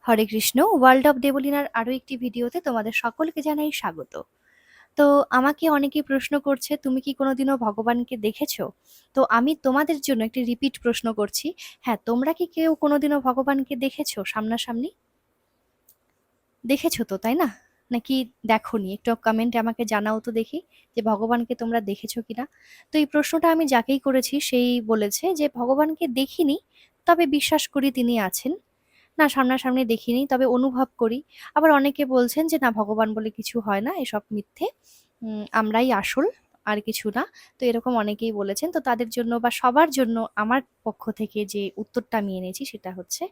Hare Krishna. World of দেবলীনার আরো একটি ভিডিওতে তোমাদের সকলকে জানাই স্বাগত। তো আমাকে অনেকেই প্রশ্ন করছে, তুমি কি কোনোদিনও ভগবানকে দেখেছো? তো আমি তোমাদের জন্য একটি রিপিট প্রশ্ন করছি। হ্যাঁ, তোমরা কি কেউ কোনোদিনও ভগবানকে দেখেছো সামনাসামনি? দেখেছো তো, তাই না? নাকি দেখোনি? একটু কমেন্টে আমাকে জানাও তো দেখি যে ভগবানকে তোমরা দেখেছো কিনা। তো এই প্রশ্নটা আমি যাকেই করেছি সেই বলেছে যে ভগবানকে দেখিনি, তবে বিশ্বাস করি তিনি আছেন। না, সামনাসামনি দেখিনি, তবে অনুভব করি। আবার অনেকে বলছেন যে না, ভগবান বলে কিছু হয় না, এসব মিথ্যে, আমরাই আসল, আর কিছু না। তো এরকম অনেকেই বলেছেন। তো তাদের জন্য বা সবার জন্য আমার পক্ষ থেকে যে উত্তরটা আমি এনেছি সেটা হচ্ছে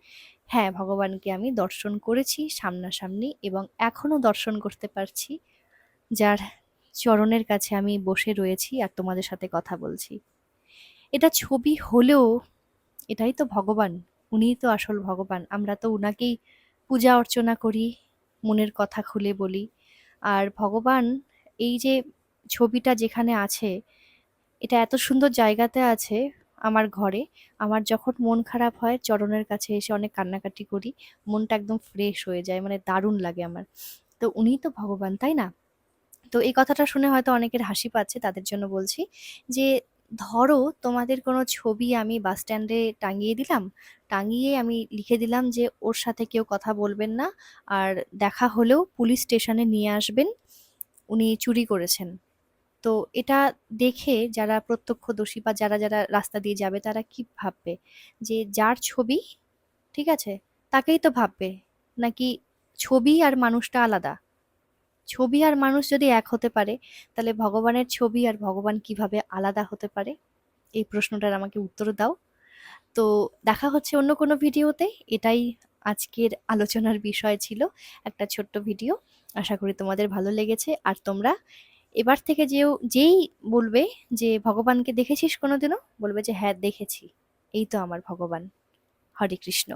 হ্যাঁ, ভগবানকে আমি দর্শন করেছি সামনাসামনি এবং এখনো দর্শন করতে পারছি, যার চরণের কাছে আমি বসে রয়েছি আর তোমাদের সাথে কথা বলছি। এটা ছবি হলেও এটাই তো ভগবান, উনিই তো আসল ভগবান। আমরা তো উনাকেই পূজা অর্চনা করি, মনের কথা খুলে বলি। আর ভগবান এই যে ছবিটা যেখানে আছে, এটা এত সুন্দর জায়গাতে আছে আমার ঘরে। আমার যখন মন খারাপ হয় চরণের কাছে এসে অনেক কান্নাকাটি করি, মনটা একদম ফ্রেশ হয়ে যায়, মানে দারুণ লাগে আমার। তো উনিই তো ভগবান, তাই না? তো এই কথাটা শুনে হয়তো অনেকের হাসি পাচ্ছে, তাদের জন্য বলছি যে ধরো তোমাদের কোনো ছবি আমি বাস স্ট্যান্ডে টাঙিয়ে দিলাম, টাঙিয়ে আমি লিখে দিলাম যে ওর সাথে কেউ কথা বলবেন না, আর দেখা হলেও পুলিশ স্টেশনে নিয়ে আসবেন, উনি চুরি করেছেন। তো এটা দেখে যারা প্রত্যক্ষদর্শী বা যারা যারা রাস্তা দিয়ে যাবে তারা কি ভাববে? যে যার ছবি, ঠিক আছে, তাকেই তো ভাববে, নাকি ছবি আর মানুষটা আলাদা? ছবি আর মানুষ যদি এক হতে পারে, তাহলে ভগবানের ছবি আর ভগবান কিভাবে আলাদা হতে পারে? এই প্রশ্নটার আমাকে উত্তর দাও। তো দেখা হচ্ছে অন্য কোনো ভিডিওতে। এটাই আজকের আলোচনার বিষয় ছিল, একটা ছোট্ট ভিডিও। আশা করি তোমাদের ভালো লেগেছে। আর তোমরা এবার থেকে যেই বলবে যে ভগবানকে দেখেছিস কোনোদিনও, বলবে যে হ্যাঁ দেখেছি, এই তো আমার ভগবান। হরে কৃষ্ণ।